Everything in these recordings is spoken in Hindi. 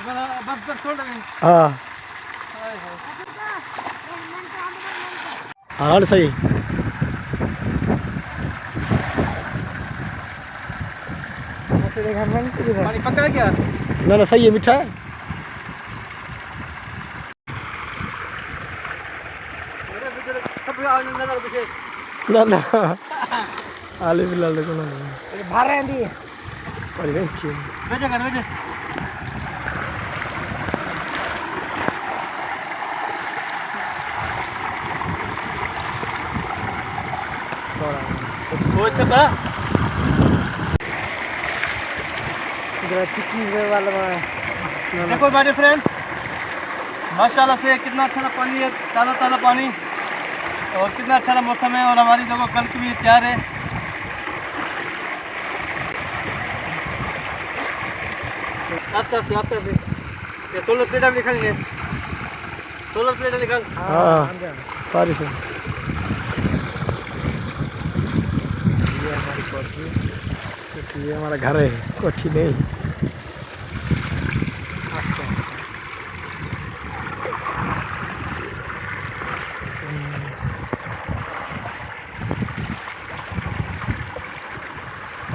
बस छोड़ देंगे। हाँ हाँ सही। पानी पक्का है क्या? ना ना सही है, मीठा है। ना ना आलू बिलाल देखो ना बाहर रहती है। और ये अच्छी है। बेटे कर बेटे। वो इसका था देखो मेरे फ्रेंड, माशाल्लाह से कितना अच्छा पानी है, ताज़ा ताज़ा पानी, और कितना अच्छा मौसम है। और हमारी देखो कल की भी तैयार है। आप ये सोलर प्लेट निकालेंगे, सोलर प्लेट निकाल। हाँ सारी से ये हमारी कोठी, ये हमारा घर है, कोठी नहीं।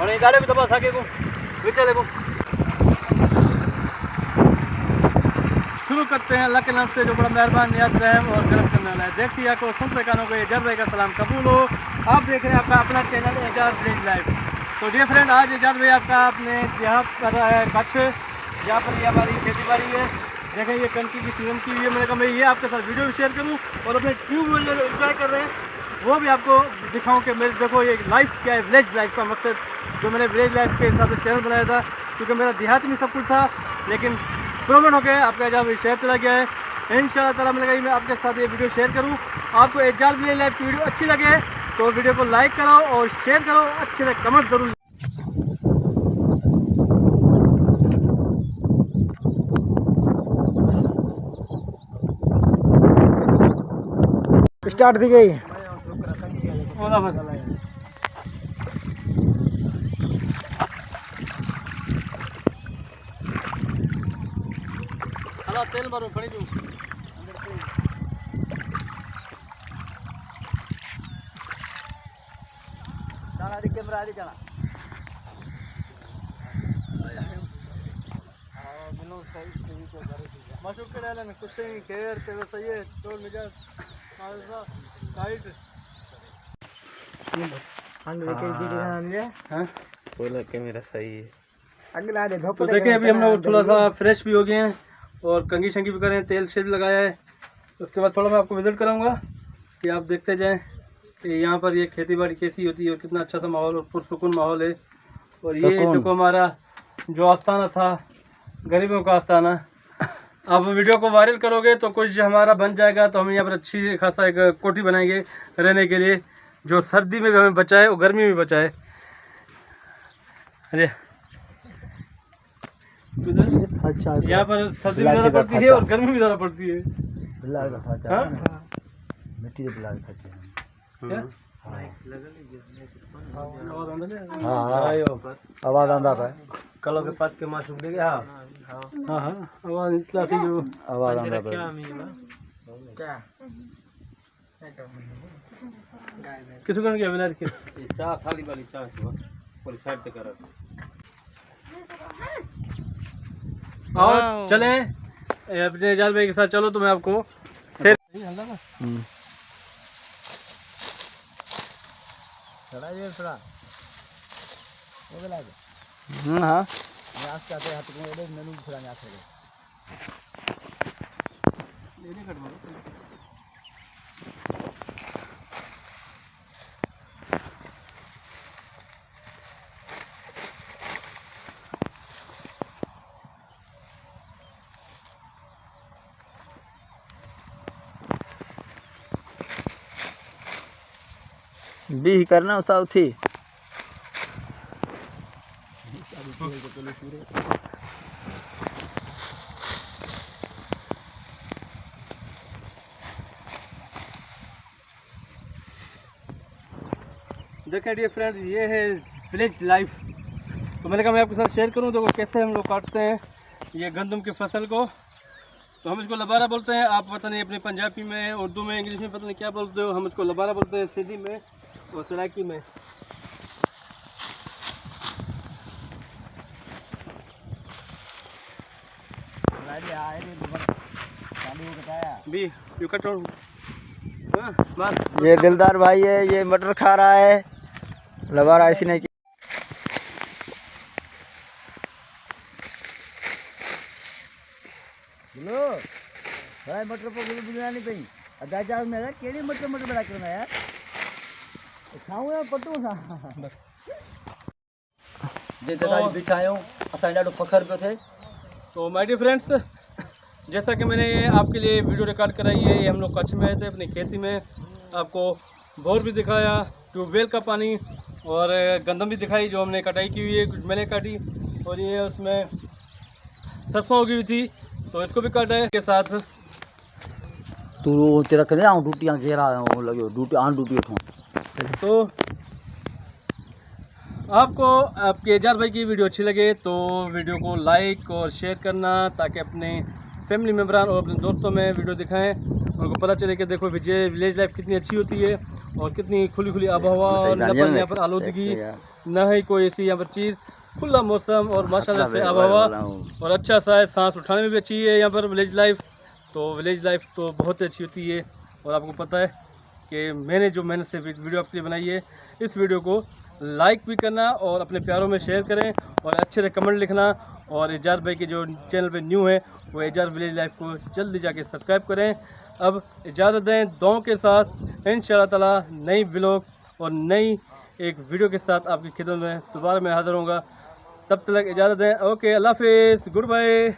और ये गाड़ी भी दबा सके को चले को शुरू करते हैं। अल्लाह के नाम से जो बड़ा मेहरबान नियाज़ रहम और करम करने वाला है। देखिए को सुन पे कानों को ये जब का सलाम कबूल हो। आप देख रहे हैं आपका अपना चैनल एजाज विलेज लाइफ। तो डियर फ्रेंड, आज एजाज भाई आपका आपने यहाँ कर रहा है कच्छ, जहाँ पर ये हमारी खेती बाड़ी है। देखें ये कनकी की सीजन की हुई है। मैंने कहा मैं ये आपके साथ वीडियो भी शेयर करूँ और अपने ट्यूबवेल जो इंजॉय कर रहे हैं वो भी आपको दिखाऊँ कि मेरे देखो ये लाइफ क्या है, विलेज लाइफ का मकसद जो मैंने विलेज लाइफ के हिसाब से चैनल बनाया था, क्योंकि मेरा देहात में सब कुछ था, लेकिन प्रॉब्लम हो गया आपका एजाज शेयर चला गया है। इंशाअल्लाह ताला मैं मैं आपके साथ ये वीडियो शेयर करूँ। आपको एजाज विलेज लाइफ की वीडियो अच्छी लगे तो वीडियो को लाइक करो और शेयर करो, अच्छे से कमेंट जरूर। स्टार्ट दी गई। तेल मारो खड़ी दू कैमरा आ जाना माशूक के डाले में कुछ नहीं खैर तेरा सही है। तोड़ मिजाज टाइट बोला कैमरा सही है। तो देखिए अभी हम लोग थोड़ा सा फ्रेश भी हो गए हैं और कंघी शंगी भी कर रहे हैं, तेल शेल भी लगाया है। उसके बाद थोड़ा मैं आपको विजिट कराऊंगा कि आप देखते जाएं कि यहाँ पर ये खेती बाड़ी कैसी होती है और कितना अच्छा सा माहौल और पुरसुकून माहौल है। और ये देखो हमारा जो आस्थाना था, गरीबों का आस्थाना, आप वीडियो को वायरल करोगे तो कुछ हमारा बन जाएगा। तो हम यहाँ पर अच्छी खासा एक कोठी बनाएंगे रहने के लिए, जो सर्दी में भी हमें बचाए और गर्मी में बचाए। अरे यहाँ पर सर्दी भी ज़्यादा पड़ती है और गर्मी भी ज़्यादा पड़ती है। मिट्टी आवाज आंदा है कलो के पास के माशूक दे गया। हाँ हाँ आवाज इतना थी जो आवाज आंदा है क्या किसको करने गया विनायक के चाय थाली वाली चाय पूरी साइड से कर और चले अपने एजाज भाई के साथ। चलो तो मैं आपको फिर हाँ भी करना साउथी देखें डियर फ्रेंड्स, ये है विलेज लाइफ। तो मैंने कहा मैं आपके साथ शेयर करूं तो कैसे हम लोग काटते हैं। ये गंदम की फसल को। तो हम इसको लबारा बोलते हैं, आप पता नहीं अपने पंजाबी में, उर्दू में, इंग्लिश में पता नहीं क्या बोलते हो, हम इसको लबारा बोलते हैं सिंधी में और सराइकी में। भी यू कट ऑन। ये दिलदार भाई है, ये मटर खा रहा है, लबारा ऐसी नहीं। बोलो भाई मटर पर गुल बुलानी पई अदा जा मेरा केड़ी मटर मटर बड़ा करना यार खाऊं या पटू सा जे दादा बिछायो असा डाडो फखर पे थे। तो माय डियर फ्रेंड्स, जैसा कि मैंने आपके लिए वीडियो रिकॉर्ड कराई है, ये हम लोग कच्छ में थे अपनी खेती में, आपको बोर भी दिखाया, ट्यूबवेल का पानी और गंदम भी दिखाई जो हमने कटाई की हुई है, कुछ मैंने काटी, और ये उसमें सरसों उगी हुई थी तो इसको भी काटा है के साथ। तू तेरा कने आ डूटियां घेरा लगे डूटी आन डूटी उठो। तो आपको आपके एजाज भाई की वीडियो अच्छी लगे तो वीडियो को लाइक और शेयर करना, ताकि अपने फैमिली मेम्बरान और अपने दोस्तों में वीडियो दिखाएं, उनको पता चले कि देखो विलेज लाइफ कितनी अच्छी होती है और कितनी खुली खुली आबहवा, और न पर यहाँ पर आलूदगी, न ही कोई ऐसी यहाँ पर चीज़, खुला मौसम और माशाल्लाह से आबहवा, और अच्छा सा है, सांस उठाने में भी अच्छी है यहाँ पर विलेज लाइफ। तो विलेज लाइफ तो बहुत ही अच्छी होती है, और आपको पता है कि मैंने जो मेहनत से वीडियो आपके लिए बनाई है, इस वीडियो को लाइक भी करना और अपने प्यारों में शेयर करें और अच्छे से कमेंट लिखना, और एजाज भाई के जो चैनल पे न्यू है वो एजाज विलेज लाइफ को जल्दी जाके सब्सक्राइब करें। अब इजाज़त दें दुआओं के साथ, इंशाअल्लाह ताला नई व्लॉग और नई एक वीडियो के साथ आपकी खिदमत में दोबारा मैं हाज़िर होऊंगा। तब तक इजाज़त दें, ओके, अल्लाह हाफिज़, गुड बाय।